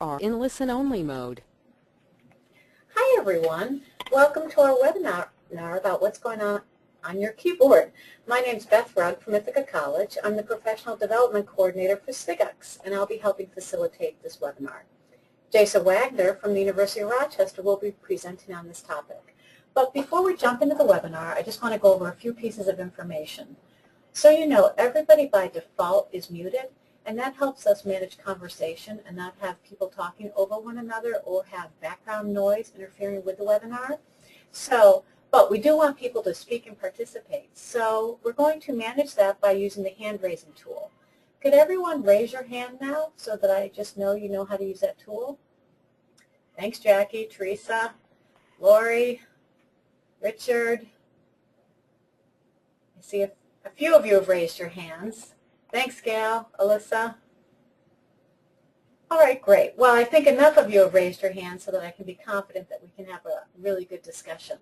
are in listen-only mode. Hi everyone, welcome to our webinar about what's going on your keyboard. My name is Beth Rugg from Ithaca College. I'm the Professional Development Coordinator for SIGUX, and I'll be helping facilitate this webinar. Jason Wagner from the University of Rochester will be presenting on this topic. But before we jump into the webinar, I just want to go over a few pieces of information. So you know, everybody by default is muted, and that helps us manage conversation and not have people talking over one another or have background noise interfering with the webinar. But we do want people to speak and participate. So we're going to manage that by using the hand raising tool. Could everyone raise your hand now so that I just know you know how to use that tool? Thanks, Jackie, Teresa, Lori, Richard. I see a few of you have raised your hands. Thanks, Gail, Alyssa. All right, great. Well, I think enough of you have raised your hands so that I can be confident that we can have a really good discussion.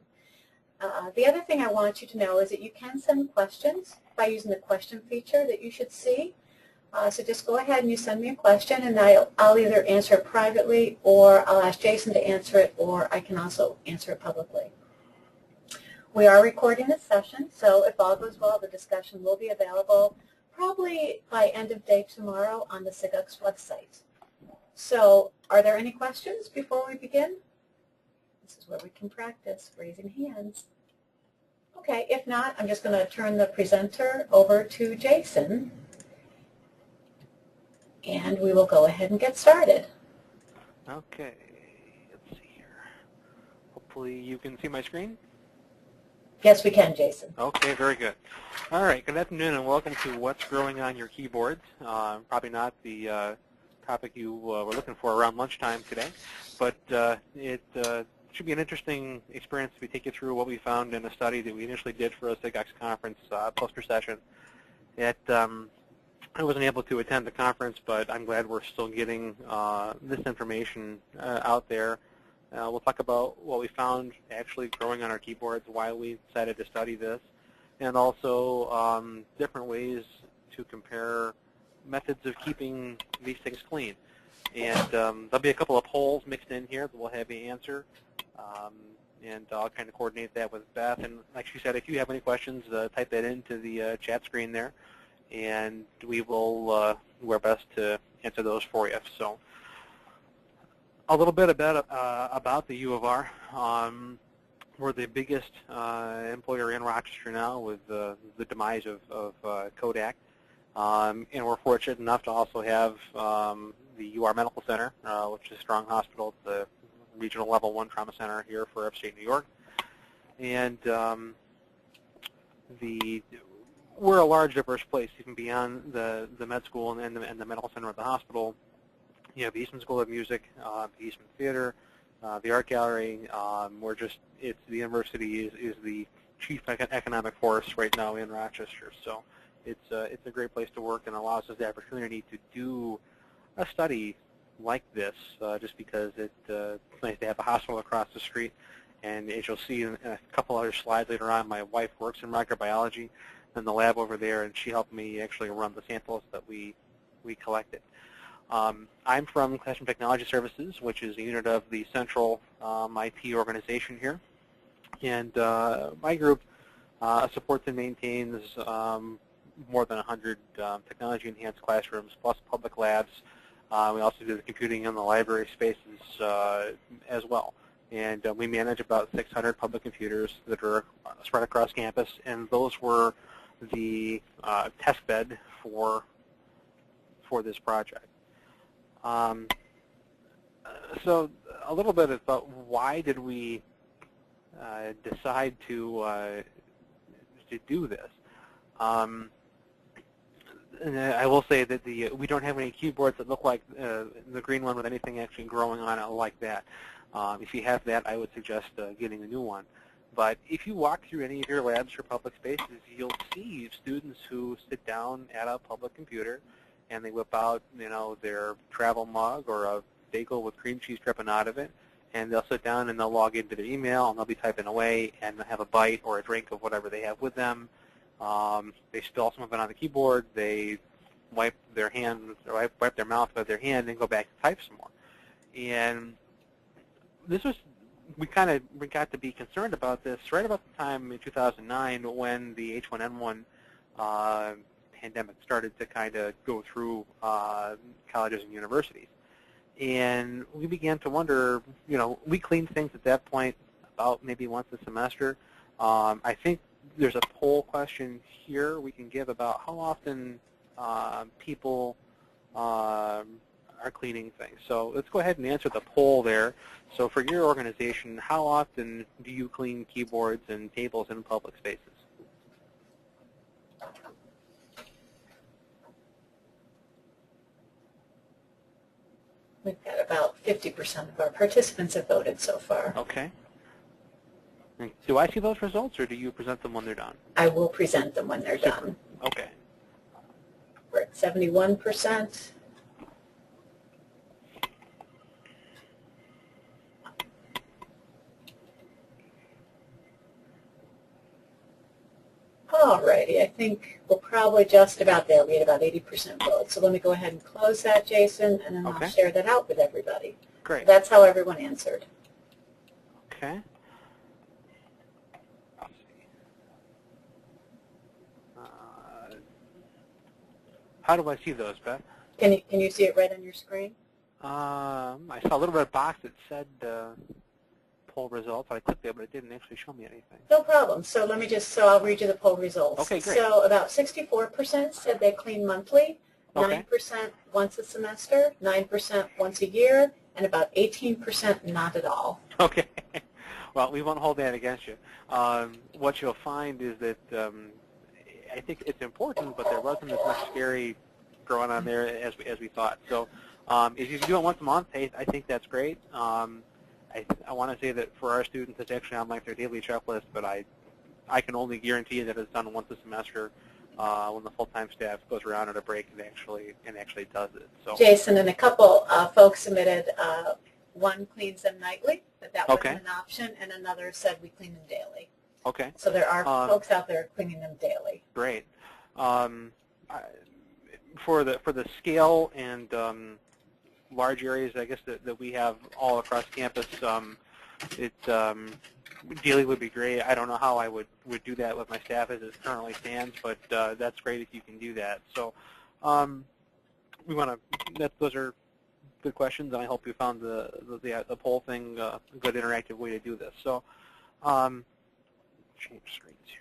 The other thing I want you to know is that you can send questions by using the question feature that you should see. So just go ahead and you send me a question, and I'll either answer it privately, or I'll ask Jason to answer it, or I can also answer it publicly. We are recording this session, so if all goes well, the discussion will be available probably by end of day tomorrow on the SIGUX website. So are there any questions before we begin? This is where we can practice raising hands. Okay, if not, I'm just going to turn the presenter over to Jason, and we will go ahead and get started. Okay, let's see here. Hopefully you can see my screen. Yes, we can, Jason. Okay, very good. All right, good afternoon and welcome to What's Growing on Your Keyboard. Probably not the topic you were looking for around lunchtime today, but it should be an interesting experience to take you through what we found in a study that we initially did for a SIGUX conference poster session. I wasn't able to attend the conference, but I'm glad we're still getting this information out there. We'll talk about what we found actually growing on our keyboards, why we decided to study this, and also different ways to compare methods of keeping these things clean. And there'll be a couple of polls mixed in here that we'll have you answer, and I'll kind of coordinate that with Beth. And like she said, if you have any questions, type that into the chat screen there, and we will do our best to answer those for you. So a little bit about the U of R. We're the biggest employer in Rochester now with the demise of Kodak. And we're fortunate enough to also have the UR Medical Center, which is a strong hospital, the regional level 1 trauma center here for upstate New York. And we're a large, diverse place, even beyond the med school and the medical center of the hospital. You have the Eastman School of Music, the Eastman Theater, the Art Gallery. The university is the chief economic force right now in Rochester. So it's a great place to work and allows us the opportunity to do a study like this, just because it's nice to have a hospital across the street. And as you'll see in a couple other slides later on, my wife works in microbiology in the lab over there, and she helped me actually run the samples that we collected. I'm from Classroom Technology Services, which is a unit of the central IT organization here. And my group supports and maintains more than 100 technology-enhanced classrooms, plus public labs. We also do the computing in the library spaces as well. And we manage about 600 public computers that are spread across campus, and those were the test bed for this project. So a little bit about why did we decide to do this. And I will say that we don't have any keyboards that look like the green one with anything actually growing on it like that. If you have that, I would suggest getting a new one. But if you walk through any of your labs or public spaces, you'll see students who sit down at a public computer and they whip out, their travel mug or a bagel with cream cheese dripping out of it, and they'll sit down and they'll log into their email and they'll be typing away and have a bite or a drink of whatever they have with them. They spill some of it on the keyboard. They wipe their hands, or wipe their mouth with their hand, and go back and type some more. And this was, we got to be concerned about this right about the time in 2009 when the H1N1 pandemic started to kind of go through colleges and universities. And we began to wonder, we cleaned things at that point about maybe once a semester. I think there's a poll question here we can give about how often people are cleaning things. So let's go ahead and answer the poll there. So for your organization, how often do you clean keyboards and tables in public spaces? We've got about 50% of our participants have voted so far. Okay. And do I see those results, or do you present them when they're done? I will present them when they're done. Okay. We're at 71%. Alrighty, I think we're probably just about there. We had about 80% vote. So let me go ahead and close that, Jason, and then Okay. I'll share that out with everybody. Great. That's how everyone answered. Okay. Let's see. How do I see those, Beth? Can you see it right on your screen? I saw a little red box that said poll results. I clicked there, but it didn't actually show me anything. No problem. So let me I'll read you the poll results. Okay, great. So about 64% said they clean monthly, Okay. 9% once a semester, 9% once a year, and about 18% not at all. Okay. Well, we won't hold that against you. What you'll find is that I think it's important, but there wasn't as much scary going on there as we thought. So if you can do it once a month, hey, I think that's great. I want to say that for our students, it's actually on like their daily checklist, but I can only guarantee that it's done once a semester when the full-time staff goes around at a break and actually does it. So Jason and a couple folks submitted one cleans them nightly, but that Okay. wasn't an option, and another said we clean them daily. okay, So there are folks out there cleaning them daily. great. For the scale and large areas, I guess that we have all across campus, daily would be great. I don't know how I would do that with my staff as it currently stands, but that's great if you can do that. So those are good questions, and I hope you found the poll thing a good interactive way to do this. So change screens here.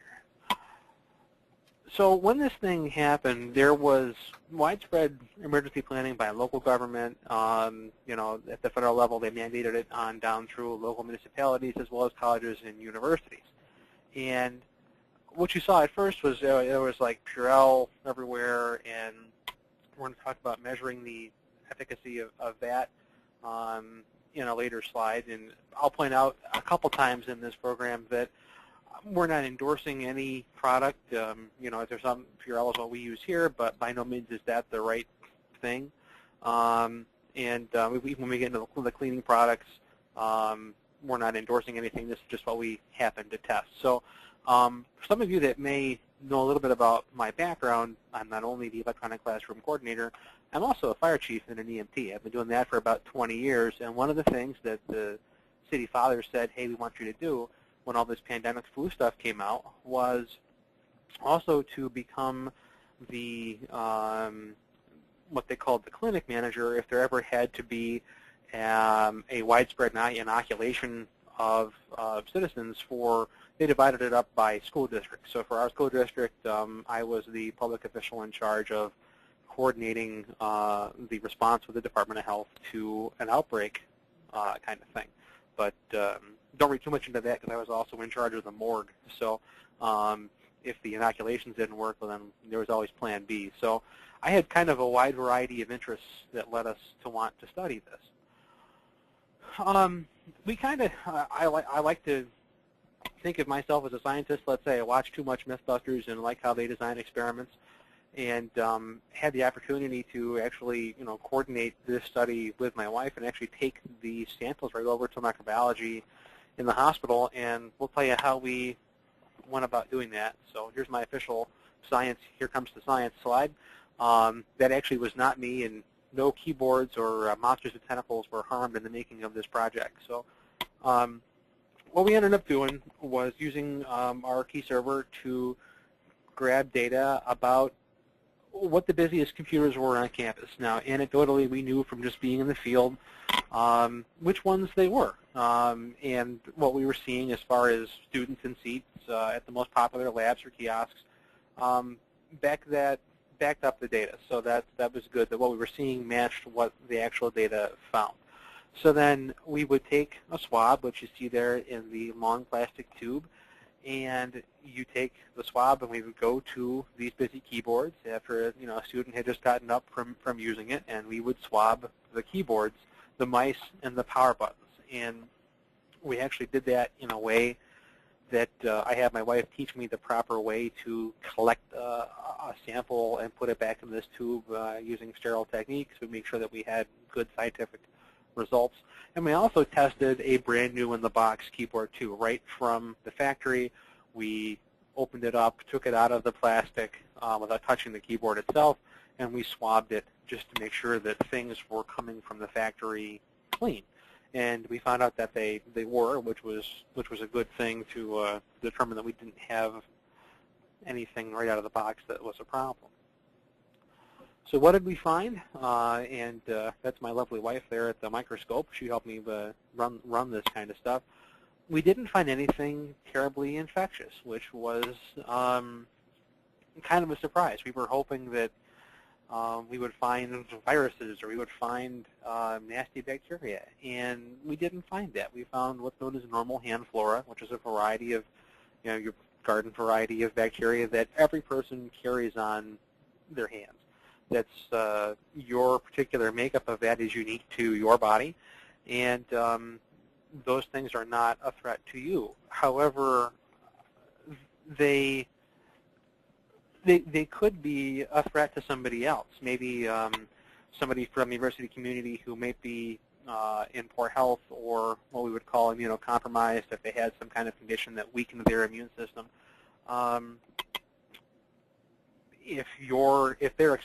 So when this thing happened, there was widespread emergency planning by local government. At the federal level, they mandated it on down through local municipalities as well as colleges and universities. And what you saw at first was there was like Purell everywhere, and we're going to talk about measuring the efficacy of that in a later slide. And I'll point out a couple times in this program that we're not endorsing any product. There's some Purell is what we use here, but by no means is that the right thing. When we get into the cleaning products, we're not endorsing anything. This is just what we happen to test. So for some of you that may know a little bit about my background, I'm not only the electronic classroom coordinator, I'm also a fire chief and an EMT. I've been doing that for about 20 years, and one of the things that the city fathers said, hey, we want you to do when all this pandemic flu stuff came out was also to become the what they called the clinic manager if there ever had to be a widespread inoculation of citizens they divided it up by school districts. So for our school district, I was the public official in charge of coordinating the response with the Department of Health to an outbreak kind of thing. But don't read too much into that because I was also in charge of the morgue. So if the inoculations didn't work, well, then there was always Plan B. So I had kind of a wide variety of interests that led us to want to study this. I like to think of myself as a scientist. Let's say I watch too much Mythbusters and like how they design experiments, and had the opportunity to actually coordinate this study with my wife and actually take the samples right over to microbiology in the hospital, and we'll tell you how we went about doing that. So here's my official science, here comes the science slide. That actually was not me in no keyboards or monsters with tentacles were harmed in the making of this project. So what we ended up doing was using our key server to grab data about what the busiest computers were on campus. Now, anecdotally, we knew from just being in the field which ones they were. And what we were seeing as far as students in seats at the most popular labs or kiosks backed up the data. So that was good, that what we were seeing matched what the actual data found. So then we would take a swab, which you see there in the long plastic tube, and you take the swab and we would go to these busy keyboards after a student had just gotten up from using it, and we would swab the keyboards, the mice, and the power buttons. And we actually did that in a way that I had my wife teach me the proper way to collect a sample and put it back in this tube using sterile techniques to make sure that we had good scientific results. And we also tested a brand new in-the-box keyboard too, right from the factory. We opened it up, took it out of the plastic without touching the keyboard itself, and we swabbed it just to make sure that things were coming from the factory clean. And we found out that they were, which was a good thing to determine that we didn't have anything right out of the box that was a problem. So what did we find? And that's my lovely wife there at the microscope. She helped me run this kind of stuff. We didn't find anything terribly infectious, which was kind of a surprise. We were hoping that we would find viruses or we would find nasty bacteria, and we didn't find that. We found what's known as normal hand flora, which is a variety of, your garden variety of bacteria that every person carries on their hands. That's your particular makeup of that is unique to your body, and those things are not a threat to you. However, they could be a threat to somebody else. Maybe somebody from the university community who may be in poor health or what we would call immunocompromised if they had some kind of condition that weakened their immune system. If they're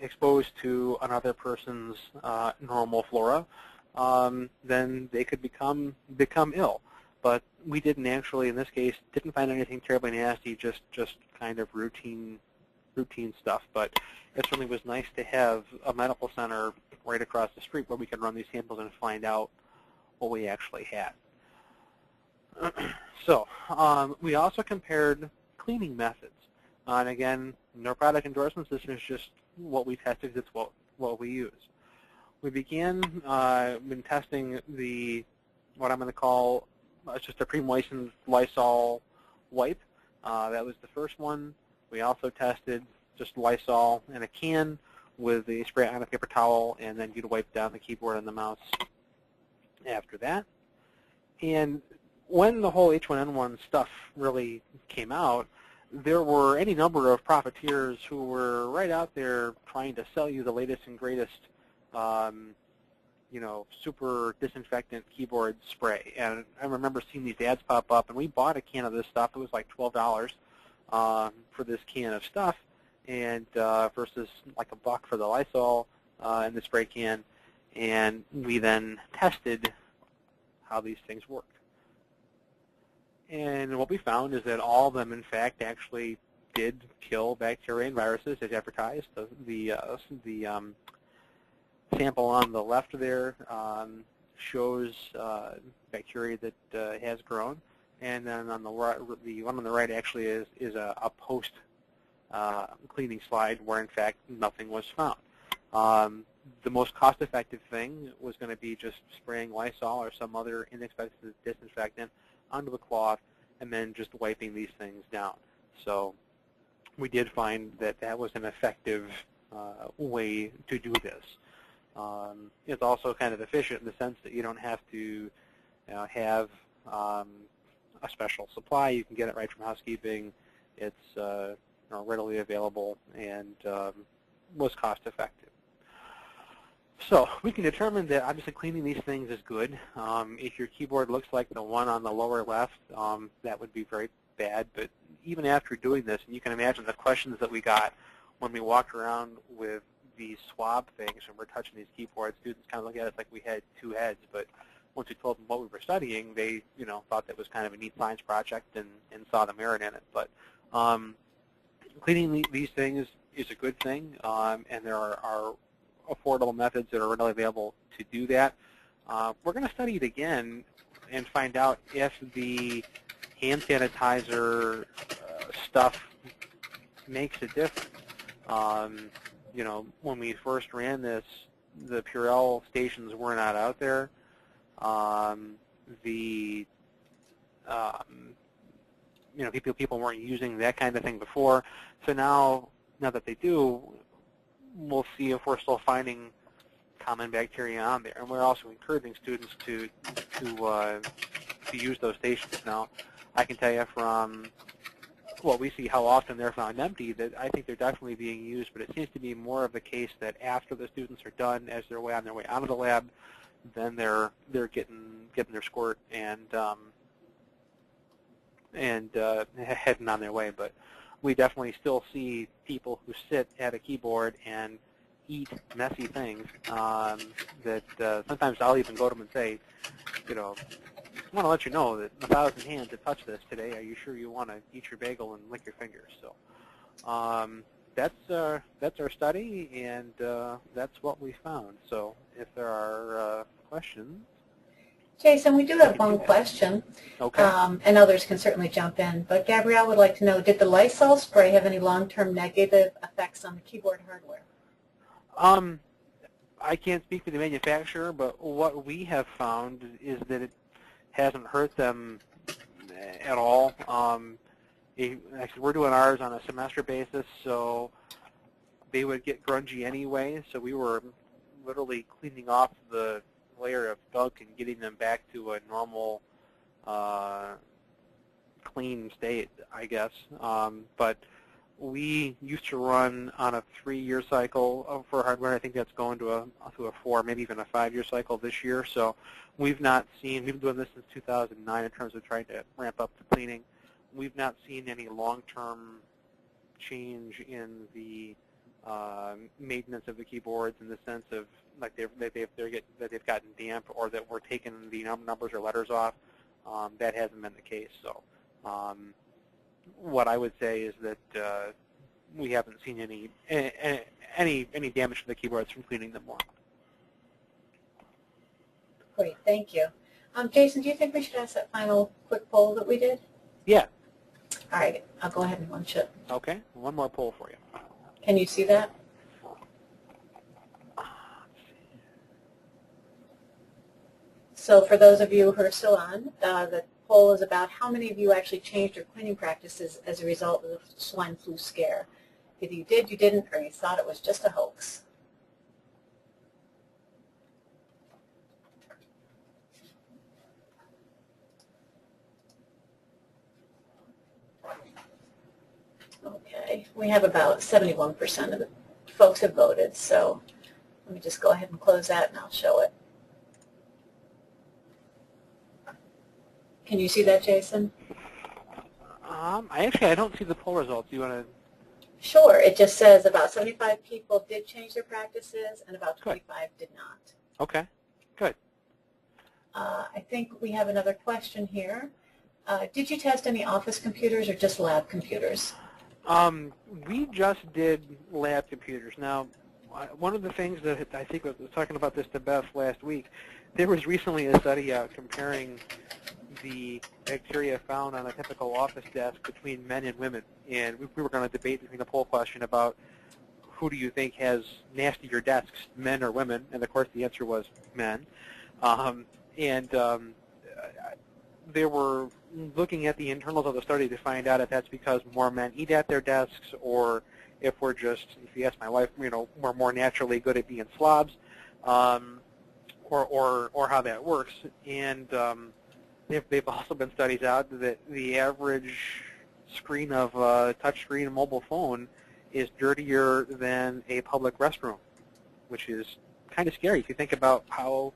exposed to another person's normal flora, then they could become ill. But we didn't actually, in this case, didn't find anything terribly nasty, just kind of routine stuff. But it certainly was nice to have a medical center right across the street where we could run these samples and find out what we actually had. So we also compared cleaning methods. And again, no product endorsements. This is just what we tested. It's what we use. We began when testing what I'm going to call just a pre-moistened Lysol wipe. That was the first one. We also tested just Lysol in a can with the spray on a paper towel, and then you'd wipe down the keyboard and the mouse after that. And when the whole H1N1 stuff really came out, there were any number of profiteers who were right out there trying to sell you the latest and greatest super disinfectant keyboard spray. And I remember seeing these ads pop up, and we bought a can of this stuff. It was like $12 for this can of stuff, and versus like $1 for the Lysol and the spray can. And we then tested how these things worked. And what we found is that all of them, in fact, actually did kill bacteria and viruses as advertised. The sample on the left there shows bacteria that has grown, and then on the right, the one on the right actually is a post cleaning slide where, in fact, nothing was found. The most cost-effective thing was going to be just spraying Lysol or some other inexpensive disinfectant onto the cloth and then just wiping these things down. So we did find that that was an effective way to do this. It's also kind of efficient in the sense that you don't have to have a special supply. You can get it right from housekeeping. It's readily available and was cost-effective. So we can determine that obviously cleaning these things is good. If your keyboard looks like the one on the lower left, that would be very bad. But even after doing this, and you can imagine the questions that we got when we walked around with these swab things when we're touching these keyboards, students kind of look at us like we had two heads. But once we told them what we were studying, they thought that was kind of a neat science project and saw the merit in it. But cleaning these things is a good thing, and there are affordable methods that are readily available to do that. We're going to study it again and find out if the hand sanitizer stuff makes a difference. When we first ran this, the Purell stations were not out there. People weren't using that kind of thing before. So now that they do, we'll see if we're still finding common bacteria on there. And we're also encouraging students to use those stations. Now, I can tell you from what we see how often they're found empty that I think they're definitely being used, but it seems to be more of the case that after the students are done, as they're on their way out of the lab, then they're getting their squirt and heading on their way. But we definitely still see people who sit at a keyboard and eat messy things that sometimes I'll even go to them and say, I want to let you know that 1,000 hands have touched this today. Are you sure you want to eat your bagel and lick your fingers? So that's our study, and that's what we found. So if there are questions. Jason, we do have one question, Okay. and others can certainly jump in. But Gabrielle would like to know, did the Lysol spray have any long-term negative effects on the keyboard hardware? I can't speak for the manufacturer, but what we have found is that it hasn't hurt them at all. Actually, we're doing ours on a semester basis, so they would get grungy anyway. So we were literally cleaning off the layer of gunk and getting them back to a normal, clean state, I guess. But we used to run on a 3-year cycle for hardware. I think that's going to a 4, maybe even a 5-year cycle this year. So we've not seen, we've been doing this since 2009 in terms of trying to ramp up the cleaning. We've not seen any long-term change in the maintenance of the keyboards in the sense of like they've gotten damp or that we're taking the numbers or letters off. That hasn't been the case. So what I would say is that we haven't seen any damage to the keyboards from cleaning them more. Great, thank you. Jason, do you think we should ask that final quick poll that we did? Yeah. All right, I'll go ahead and launch it. Okay, one more poll for you. Can you see that? So for those of you who are still on, the poll is about how many of you actually changed your cleaning practices as a result of the swine flu scare. Either you did, you didn't, or you thought it was just a hoax. Okay, we have about 71% of the folks have voted, so let me just go ahead and close that and I'll show it. Can you see that, Jason? I don't see the poll results. Do you want to? Sure. It just says about 75 people did change their practices and about 25 did not. Okay, good. I think we have another question here. Did you test any office computers or just lab computers? We just did lab computers. Now, one of the things that I think I was talking about this to Beth last week, there was recently a study out comparing the bacteria found on a typical office desk between men and women. And we were going to debate between the poll question about who do you think has nastier desks, men or women? And of course the answer was men. They were looking at the internals of the study to find out if that's because more men eat at their desks or if we're just, if you ask my wife, we're more naturally good at being slobs, or how that works. And they've also been studies out that the average screen of a touchscreen mobile phone is dirtier than a public restroom, which is kind of scary if you think about how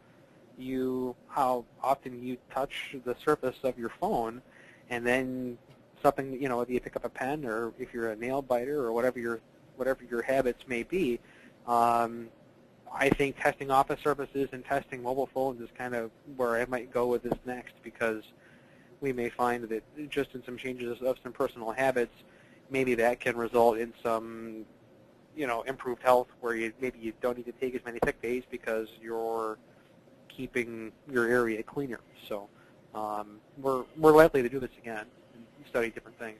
often you touch the surface of your phone, and then something, if you pick up a pen or if you're a nail biter or whatever your habits may be, I think testing office surfaces and testing mobile phones is kind of where I might go with this next, because we may find that just in some changes of some personal habits, maybe that can result in some, improved health, where maybe you don't need to take as many sick days because you're keeping your area cleaner. So we're likely to do this again and study different things.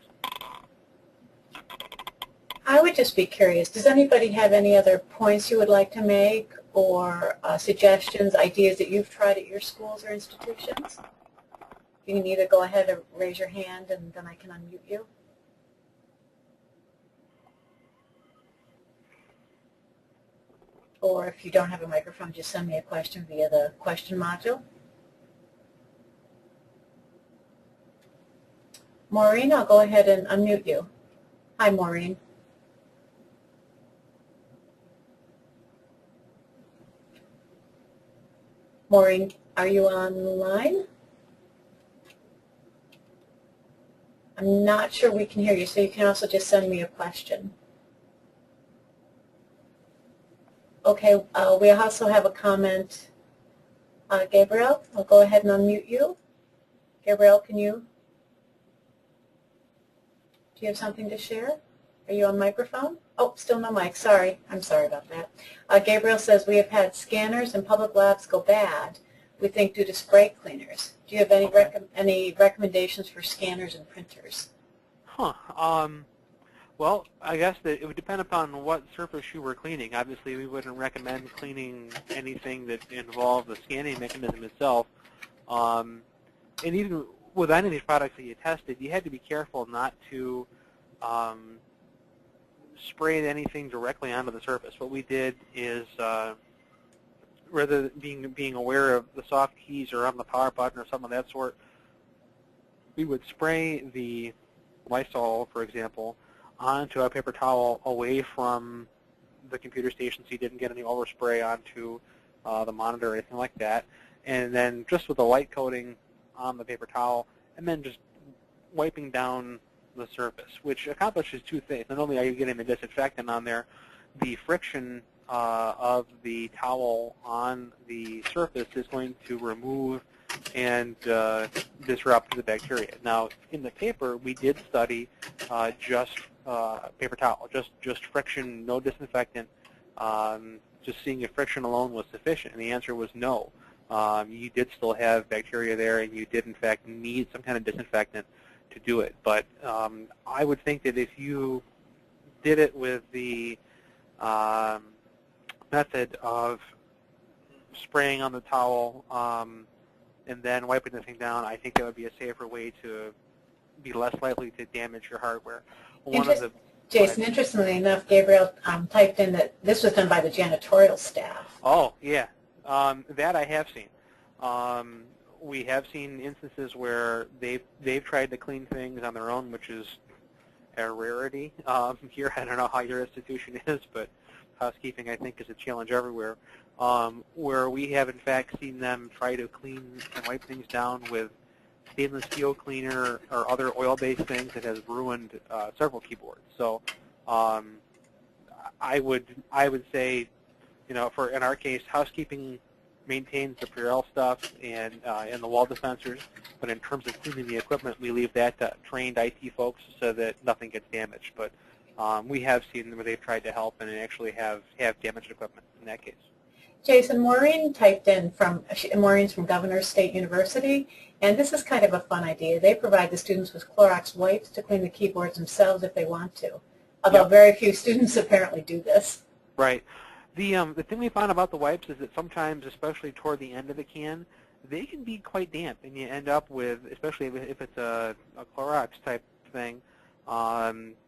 I would just be curious, does anybody have any other points you would like to make, or suggestions, ideas that you've tried at your schools or institutions? You can either go ahead and raise your hand and then I can unmute you. Or if you don't have a microphone, just send me a question via the question module. Maureen, I'll go ahead and unmute you. Hi, Maureen. Maureen, are you online? I'm not sure we can hear you, so you can also just send me a question. Okay, we also have a comment. Gabriel, I'll go ahead and unmute you. Gabriel, do you have something to share? Are you on microphone? Oh, still no mic. Sorry. I'm sorry about that. Gabriel says, we have had scanners in public labs go bad, we think due to spray cleaners. Do you have any, any recommendations for scanners and printers? Well, I guess that it would depend upon what surface you were cleaning. Obviously, we wouldn't recommend cleaning anything that involved the scanning mechanism itself. And even with any of these products that you tested, you had to be careful not to spray anything directly onto the surface. What we did is, rather than being aware of the soft keys or on the power button or something of that sort, we would spray the Lysol, for example, onto a paper towel away from the computer station so you didn't get any overspray onto the monitor or anything like that. And then just with a light coating on the paper towel, and then just wiping down the surface, which accomplishes two things. Not only are you getting the disinfectant on there, the friction of the towel on the surface is going to remove and disrupt the bacteria. Now, in the paper, we did study just paper towel, just friction, no disinfectant, just seeing if friction alone was sufficient, and the answer was no. You did still have bacteria there, and you did, in fact, need some kind of disinfectant to do it. But I would think that if you did it with the method of spraying on the towel and then wiping the thing down, I think that would be a safer way to be less likely to damage your hardware. Jason, interestingly enough, Gabriel typed in that this was done by the janitorial staff. Oh, yeah. That I have seen. We have seen instances where they've tried to clean things on their own, which is a rarity. Here, I don't know how your institution is, but housekeeping, I think, is a challenge everywhere, where we have, in fact, seen them try to clean and wipe things down with stainless steel cleaner or other oil-based things that has ruined several keyboards. So I would say, in our case, housekeeping maintains the Purell stuff and the wall dispensers, but in terms of cleaning the equipment, we leave that to trained IT folks so that nothing gets damaged. But we have seen where they've tried to help and actually have damaged equipment in that case. Jason, Maureen typed in Maureen's from Governors State University, and this is kind of a fun idea. They provide the students with Clorox wipes to clean the keyboards themselves if they want to, although very few students apparently do this. Right. The thing we found about the wipes is that sometimes, especially toward the end of the can, they can be quite damp, and you end up with, especially if it's a Clorox type thing,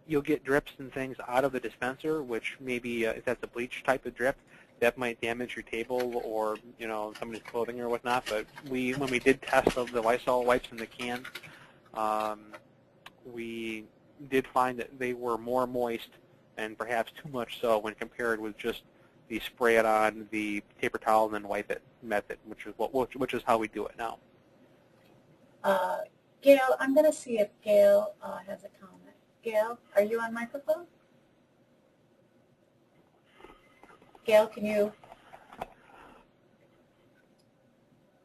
you'll get drips and things out of the dispenser, which maybe if that's a bleach type of drip, that might damage your table or somebody's clothing or whatnot. But when we did test of the Lysol wipes in the can, we did find that they were more moist, and perhaps too much so when compared with just the spray it on the paper towel and then wipe it method, which is how we do it now. Gail, I'm going to see if Gail has a comment. Gail, are you on microphone? Gail,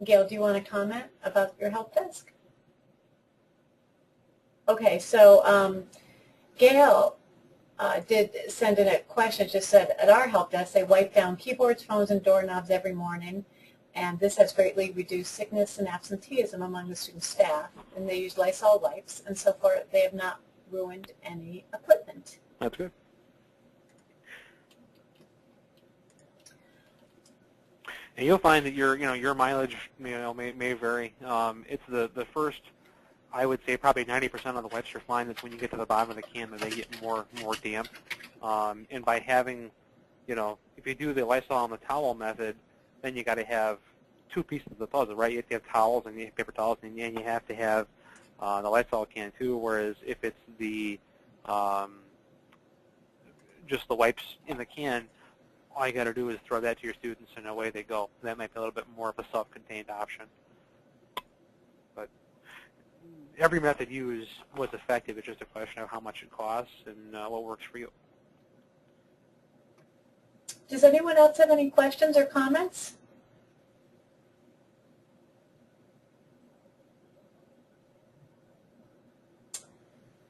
Gail, do you want to comment about your help desk? Okay, so Gail did send in a question, just said, at our help desk, they wipe down keyboards, phones, and doorknobs every morning, and this has greatly reduced sickness and absenteeism among the student staff, and they use Lysol wipes, and so far they have not ruined any equipment. That's good. And you'll find that your mileage may vary. It's the first, I would say probably 90% of the wipes you're flying. That's when you get to the bottom of the can that they get more damp. And by having, if you do the Lysol and the towel method, then you got to have two pieces of the puzzle, right? You have to have towels and you have paper towels, and you have to have the Lysol can too. Whereas if it's the just the wipes in the can, all you got to do is throw that to your students and away they go. That might be a little bit more of a self-contained option. But every method used was effective. It's just a question of how much it costs and what works for you. Does anyone else have any questions or comments?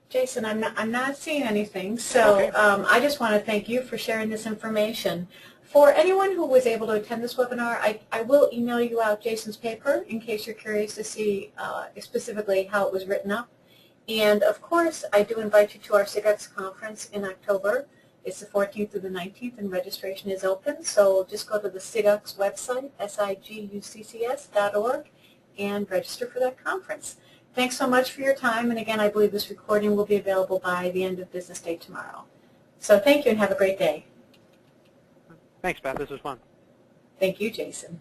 Jason, I'm not seeing anything, so Okay. I just want to thank you for sharing this information. For anyone who was able to attend this webinar, I will email you out Jason's paper in case you're curious to see specifically how it was written up. And of course, I do invite you to our SIGUCS conference in October. It's the 14th through the 19th, and registration is open. So just go to the SIGUCS website, SIGUCCS.org, and register for that conference. Thanks so much for your time, and again, I believe this recording will be available by the end of business day tomorrow. So thank you and have a great day. Thanks, Beth. This was fun. Thank you, Jason.